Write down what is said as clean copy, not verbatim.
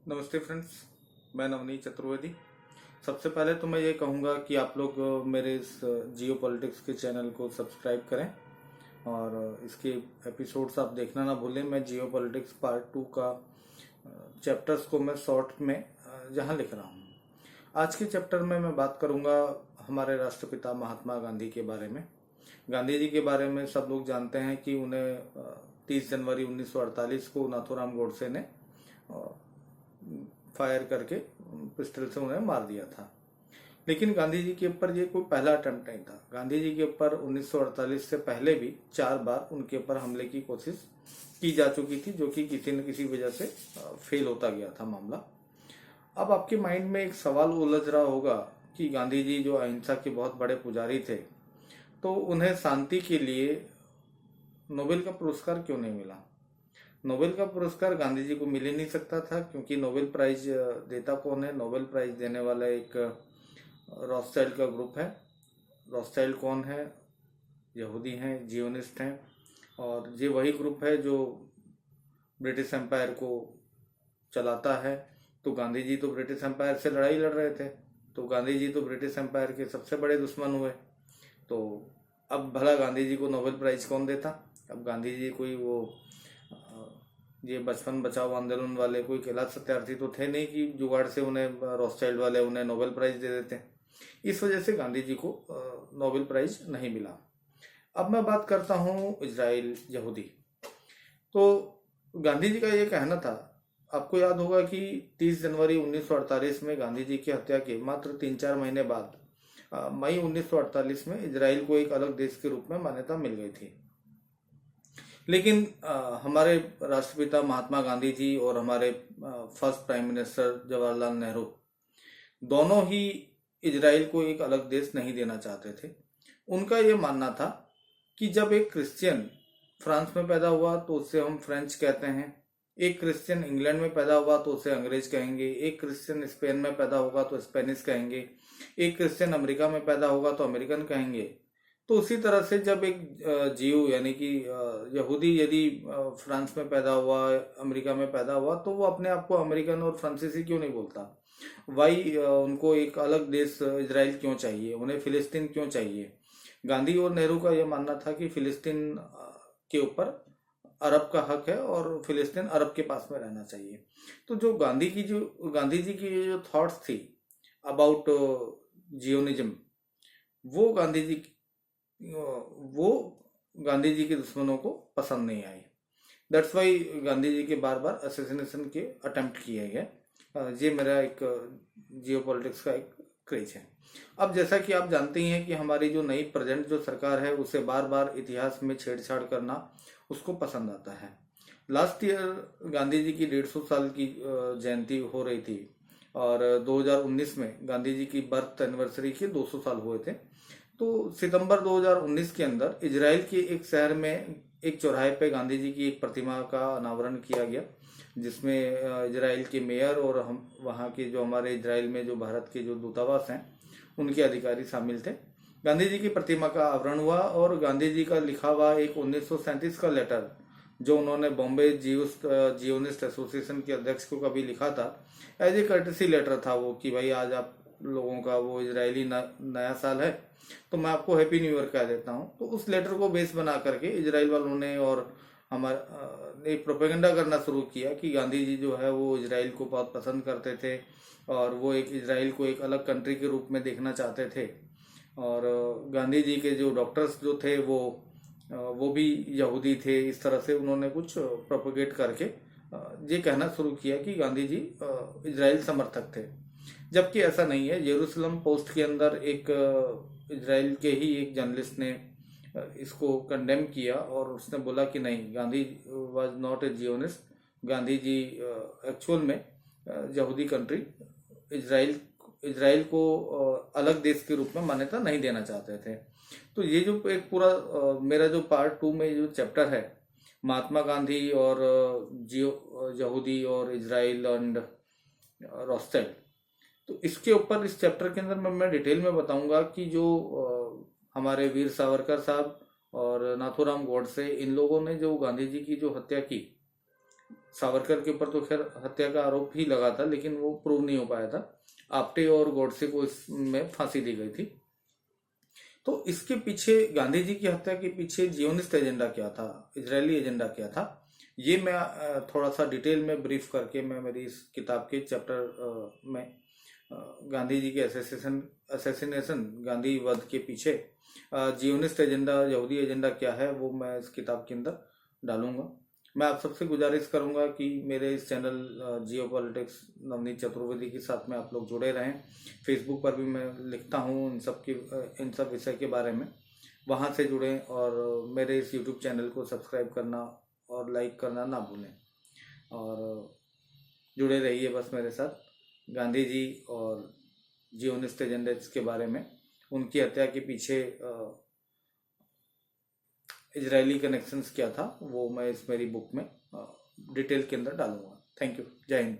नमस्ते फ्रेंड्स। मैं नवनीत चतुर्वेदी। सबसे पहले तो मैं ये कहूँगा कि आप लोग मेरे इस जियो पॉलिटिक्स के चैनल को सब्सक्राइब करें और इसके एपिसोड्स आप देखना ना भूलें। मैं जियो पॉलिटिक्स पार्ट 2 का चैप्टर्स को मैं शॉर्ट में जहाँ लिख रहा हूँ। आज के चैप्टर में मैं बात करूँगा हमारे राष्ट्रपिता महात्मा गांधी के बारे में। गांधी जी के बारे में सब लोग जानते हैं कि उन्हें 30 जनवरी 1948 को नाथूराम गोडसे ने फायर करके पिस्टल से उन्हें मार दिया था। लेकिन गांधी जी के ऊपर ये कोई पहला अटेम्प्ट नहीं था। गांधी जी के ऊपर 1948 से पहले भी 4 बार उनके ऊपर हमले की कोशिश की जा चुकी थी, जो कि किसी न किसी वजह से फेल होता गया था मामला। अब आपके माइंड में एक सवाल उलझ रहा होगा कि गांधी जी जो अहिंसा के बहुत बड़े पुजारी थे, तो उन्हें शांति के लिए नोबेल का पुरस्कार क्यों नहीं मिला। नोबेल का पुरस्कार गांधी जी को मिल ही नहीं सकता था, क्योंकि नोबेल प्राइज देता कौन है? नोबेल प्राइज देने वाला एक रॉथस्चाइल्ड का ग्रुप है। रॉथस्चाइल्ड कौन है? यहूदी हैं, जियोनिस्ट हैं, और ये वही ग्रुप है जो ब्रिटिश एम्पायर को चलाता है। तो गांधी जी तो ब्रिटिश एम्पायर से लड़ाई लड़ रहे थे, तो गांधी जी तो ब्रिटिश एम्पायर के सबसे बड़े दुश्मन हुए। तो अब भला गांधी जी को नोबेल प्राइज कौन देता? अब गांधी जी कोई वो ये बचपन बचाओ आंदोलन वाले कोई कैलाश सत्यार्थी तो थे नहीं कि जुगाड़ से उन्हें रॉथस्चाइल्ड वाले उन्हें नोबेल प्राइज दे देते। इस वजह से गांधी जी को नोबेल प्राइज नहीं मिला। अब मैं बात करता हूँ इजराइल यहूदी। तो गांधी जी का ये कहना था, आपको याद होगा कि 30 जनवरी 1948 में गांधी जी की हत्या के मात्र 3-4 महीने बाद मई 1948 में इजराइल को एक अलग देश के रूप में मान्यता मिल गई थी। लेकिन हमारे राष्ट्रपिता महात्मा गांधी जी और हमारे first prime minister Jawaharlal Nehru दोनों ही इजराइल को एक अलग देश नहीं देना चाहते थे। उनका ये मानना था कि जब एक क्रिश्चियन फ्रांस में पैदा हुआ तो उसे हम फ्रेंच कहते हैं, एक क्रिश्चियन इंग्लैंड में पैदा हुआ तो उसे अंग्रेज कहेंगे, एक क्रिश्चियन स्पेन में पैदा होगा तो स्पेनिश कहेंगे, एक क्रिश्चियन अमेरिका में पैदा होगा तो अमेरिकन कहेंगे। तो उसी तरह से जब एक जीव यानी कि यहूदी यदि फ्रांस में पैदा हुआ, अमेरिका में पैदा हुआ, तो वो अपने आप को अमेरिकन और फ्रांसीसी क्यों नहीं बोलता? वाई उनको एक अलग देश इजराइल क्यों चाहिए? उन्हें फिलिस्तीन क्यों चाहिए? गांधी और नेहरू का यह मानना था कि फिलिस्तीन के ऊपर अरब का हक है और फिलिस्तीन अरब के पास में रहना चाहिए। तो जो गांधी जी की जो थॉट्स थी अबाउट जियोनिज्म, वो वो गांधी जी के दुश्मनों को पसंद नहीं आई। दैट्स वाई गांधी जी के बार बार असैसिनेशन के अटेम्प्ट किए गए। ये मेरा एक जियो पॉलिटिक्स का एक क्रेज है। अब जैसा कि आप जानते ही हैं कि हमारी जो नई प्रेजेंट जो सरकार है, उसे बार बार इतिहास में छेड़छाड़ करना उसको पसंद आता है। लास्ट ईयर गांधी जी की 150 साल की जयंती हो रही थी, और 2019 में गांधी जी की बर्थ एनिवर्सरी के 200 साल हुए थे। तो सितंबर 2019 के अंदर इजराइल के एक शहर में एक चौराहे पे गांधी जी की एक प्रतिमा का अनावरण किया गया, जिसमें इजराइल के मेयर और हम वहाँ के जो हमारे इजराइल में जो भारत के जो दूतावास हैं उनके अधिकारी शामिल थे। गांधी जी की प्रतिमा का आवरण हुआ और गांधी जी का लिखा हुआ एक 1937 का लेटर, जो उन्होंने बॉम्बे जियोनिस्ट एसोसिएशन के अध्यक्ष को कभी लिखा था, एज ए कर्टसी लेटर था वो, कि भाई आज आप लोगों का वो इजरायली नया साल है, तो मैं आपको हैप्पी न्यू ईयर कह देता हूँ। तो उस लेटर को बेस बना करके इजराइल वालों ने और हमारा एक प्रोपेगेंडा करना शुरू किया कि गांधी जी जो है वो इजराइल को बहुत पसंद करते थे और वो एक इजराइल को एक अलग कंट्री के रूप में देखना चाहते थे। और गांधी जी के जो डॉक्टर्स जो थे वो भी यहूदी थे। इस तरह से उन्होंने कुछ प्रोपोगेट करके ये कहना शुरू किया कि गांधी जी इजराइल समर्थक थे, जबकि ऐसा नहीं है। जेरूसलम पोस्ट के अंदर एक इजराइल के ही एक जर्नलिस्ट ने इसको कंडेम किया और उसने बोला कि नहीं, Gandhi was not a Zionist. Gandhi ji actual में यहूदी कंट्री इजराइल को अलग देश के रूप में मान्यता नहीं देना चाहते थे। तो ये जो एक पूरा मेरा जो पार्ट 2 में जो चैप्टर है, महात्मा गांधी और यहूदी और इजराइल एंड रॉथस्चाइल्ड, तो इसके ऊपर इस चैप्टर के अंदर मैं डिटेल में बताऊंगा कि जो हमारे वीर सावरकर साहब और नाथूराम गोडसे, इन लोगों ने जो गांधी जी की जो हत्या की, सावरकर के ऊपर तो खैर हत्या का आरोप ही लगा था, लेकिन वो प्रूव नहीं हो पाया था। आप्टे और गोडसे को इसमें फांसी दी गई थी। तो इसके पीछे, गांधी जी की हत्या के पीछे जियोनिस्ट एजेंडा क्या था, इजरायली एजेंडा क्या था, ये मैं थोड़ा सा डिटेल में ब्रीफ करके मैं मेरी इस किताब के चैप्टर में गांधी जी के असैसिनेशन, गांधी वध के पीछे जियोनिस्ट एजेंडा, यहूदी एजेंडा क्या है, वो मैं इस किताब के अंदर डालूंगा। मैं आप सबसे गुजारिश करूंगा कि मेरे इस चैनल जियो पॉलिटिक्स नवनीत चतुर्वेदी के साथ में आप लोग जुड़े रहें। फेसबुक पर भी मैं लिखता हूँ इन सब विषय के बारे में, वहाँ से जुड़ें और मेरे इस यूट्यूब चैनल को सब्सक्राइब करना और लाइक करना ना भूलें, और जुड़े रहिए बस मेरे साथ। गांधी जी और जियोनिस्ट एजेंडा के बारे में, उनकी हत्या के पीछे इजरायली कनेक्शंस क्या था, वो मैं इस मेरी बुक में डिटेल के अंदर डालूंगा। Thank you. जय हिंद।